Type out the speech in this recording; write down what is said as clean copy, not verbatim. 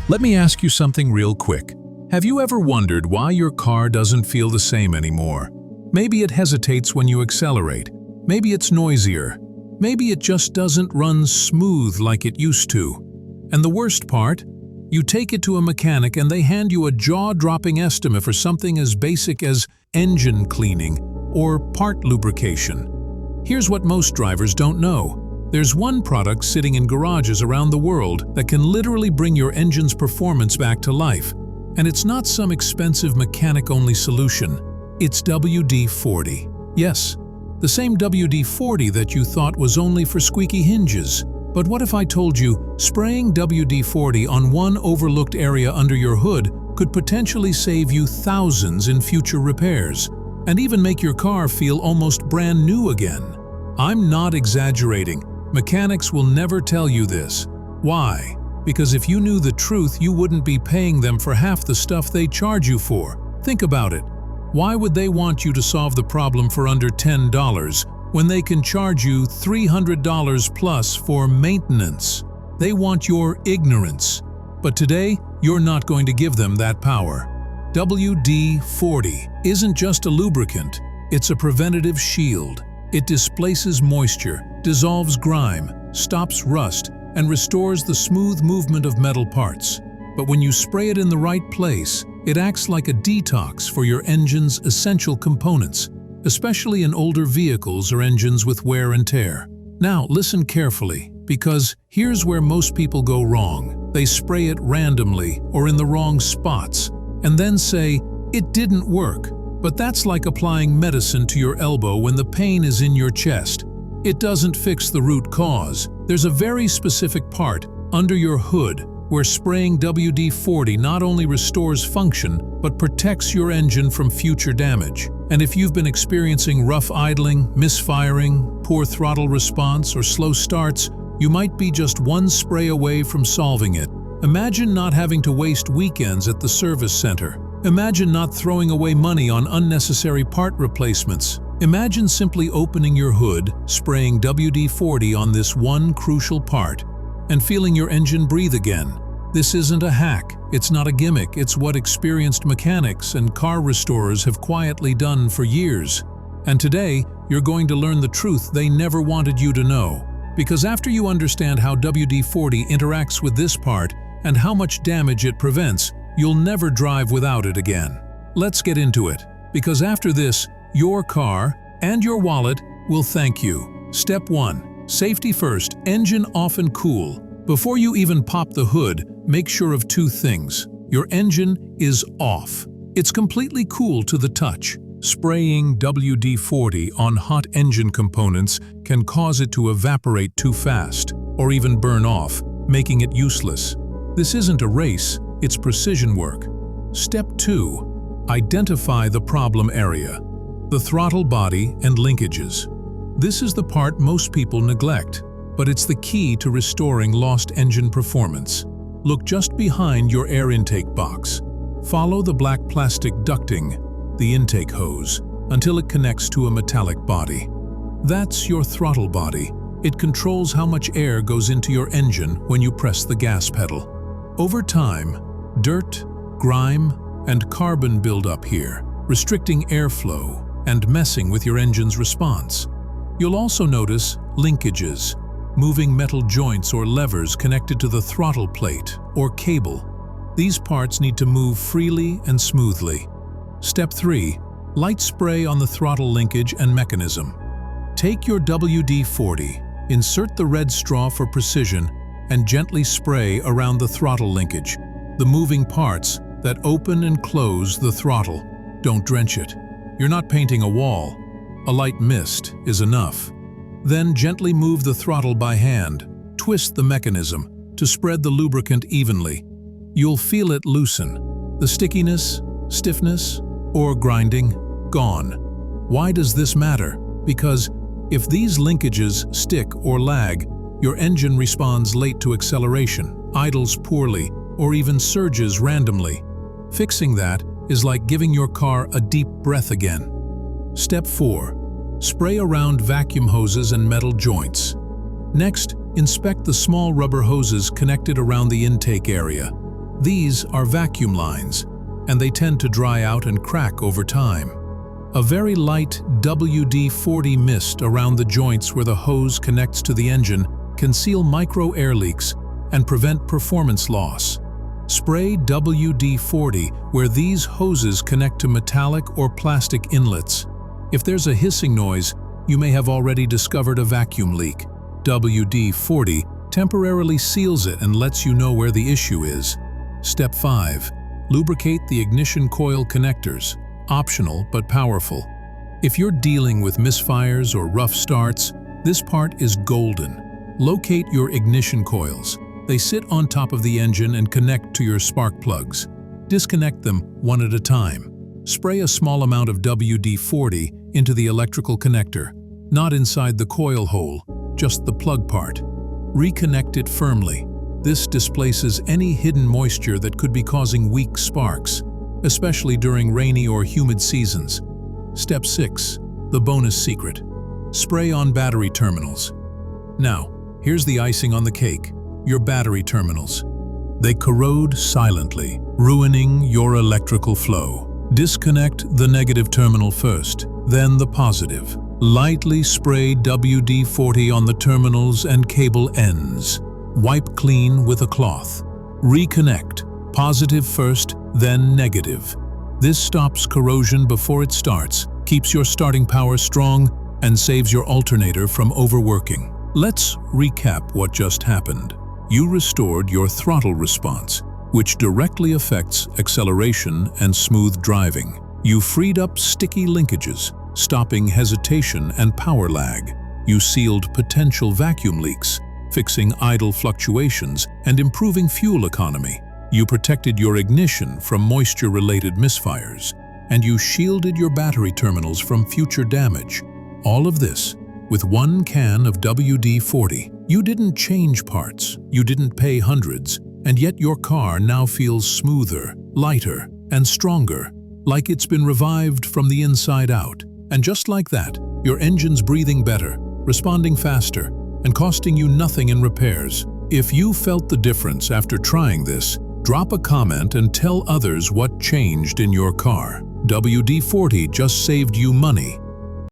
Let me ask you something real quick. Have you ever wondered why your car doesn't feel the same anymore? Maybe it hesitates when you accelerate. Maybe it's noisier. Maybe it just doesn't run smooth like it used to. And the worst part? You take it to a mechanic and they hand you a jaw-dropping estimate for something as basic as engine cleaning or part lubrication. Here's what most drivers don't know. There's one product sitting in garages around the world that can literally bring your engine's performance back to life. And it's not some expensive mechanic-only solution. It's WD-40. Yes, the same WD-40 that you thought was only for squeaky hinges. But what if I told you spraying WD-40 on one overlooked area under your hood could potentially save you thousands in future repairs, and even make your car feel almost brand new again? I'm not exaggerating. Mechanics will never tell you this. Why? Because if you knew the truth, you wouldn't be paying them for half the stuff they charge you for. Think about it. Why would they want you to solve the problem for under $10 when they can charge you $300 plus for maintenance? They want your ignorance. But today, you're not going to give them that power. WD-40 isn't just a lubricant, it's a preventative shield. It displaces moisture, dissolves grime, stops rust, and restores the smooth movement of metal parts. But when you spray it in the right place, it acts like a detox for your engine's essential components, especially in older vehicles or engines with wear and tear. Now, listen carefully, because here's where most people go wrong. They spray it randomly or in the wrong spots, and then say, "It didn't work." But that's like applying medicine to your elbow when the pain is in your chest. It doesn't fix the root cause. There's a very specific part, under your hood, where spraying WD-40 not only restores function, but protects your engine from future damage. And if you've been experiencing rough idling, misfiring, poor throttle response, or slow starts, you might be just one spray away from solving it. Imagine not having to waste weekends at the service center. Imagine not throwing away money on unnecessary part replacements. Imagine simply opening your hood, spraying WD-40 on this one crucial part, and feeling your engine breathe again. This isn't a hack, it's not a gimmick, it's what experienced mechanics and car restorers have quietly done for years. And today, you're going to learn the truth they never wanted you to know. Because after you understand how WD-40 interacts with this part and how much damage it prevents, you'll never drive without it again. Let's get into it, because after this, your car and your wallet will thank you. Step 1. Safety first, engine off and cool. Before you even pop the hood, make sure of two things. Your engine is off. It's completely cool to the touch. Spraying WD-40 on hot engine components can cause it to evaporate too fast, or even burn off, making it useless. This isn't a race, it's precision work. Step 2. Identify the problem area. The throttle body and linkages. This is the part most people neglect, but it's the key to restoring lost engine performance. Look just behind your air intake box. Follow the black plastic ducting, the intake hose, until it connects to a metallic body. That's your throttle body. It controls how much air goes into your engine when you press the gas pedal. Over time, dirt, grime, and carbon build up here, restricting airflow and messing with your engine's response. You'll also notice linkages, moving metal joints or levers connected to the throttle plate or cable. These parts need to move freely and smoothly. Step 3. Light spray on the throttle linkage and mechanism. Take your WD-40, insert the red straw for precision, and gently spray around the throttle linkage, the moving parts that open and close the throttle. Don't drench it. You're not painting a wall. A light mist is enough. Then gently move the throttle by hand. Twist the mechanism to spread the lubricant evenly. You'll feel it loosen. The stickiness, stiffness, or grinding, gone. Why does this matter? Because if these linkages stick or lag, your engine responds late to acceleration, idles poorly, or even surges randomly. Fixing that is like giving your car a deep breath again. Step 4. Spray around vacuum hoses and metal joints. Next, inspect the small rubber hoses connected around the intake area. These are vacuum lines, and they tend to dry out and crack over time. A very light WD-40 mist around the joints where the hose connects to the engine can seal micro air leaks and prevent performance loss. Spray WD-40 where these hoses connect to metallic or plastic inlets. If there's a hissing noise, you may have already discovered a vacuum leak. WD-40 temporarily seals it and lets you know where the issue is. Step 5. Lubricate the ignition coil connectors. Optional but powerful. If you're dealing with misfires or rough starts, this part is golden. Locate your ignition coils. They sit on top of the engine and connect to your spark plugs. Disconnect them one at a time. Spray a small amount of WD-40 into the electrical connector, not inside the coil hole, just the plug part. Reconnect it firmly. This displaces any hidden moisture that could be causing weak sparks, especially during rainy or humid seasons. Step 6. The bonus secret. Spray on battery terminals. Now, here's the icing on the cake. Your battery terminals. They corrode silently, ruining your electrical flow. Disconnect the negative terminal first, then the positive. Lightly spray WD-40 on the terminals and cable ends. Wipe clean with a cloth. Reconnect. Positive first, then negative. This stops corrosion before it starts, keeps your starting power strong, and saves your alternator from overworking. Let's recap what just happened. You restored your throttle response, which directly affects acceleration and smooth driving. You freed up sticky linkages, stopping hesitation and power lag. You sealed potential vacuum leaks, fixing idle fluctuations and improving fuel economy. You protected your ignition from moisture-related misfires, and you shielded your battery terminals from future damage. All of this with one can of WD-40. You didn't change parts, you didn't pay hundreds, and yet your car now feels smoother, lighter, and stronger, like it's been revived from the inside out. And just like that, your engine's breathing better, responding faster, and costing you nothing in repairs. If you felt the difference after trying this, drop a comment and tell others what changed in your car. WD-40 just saved you money,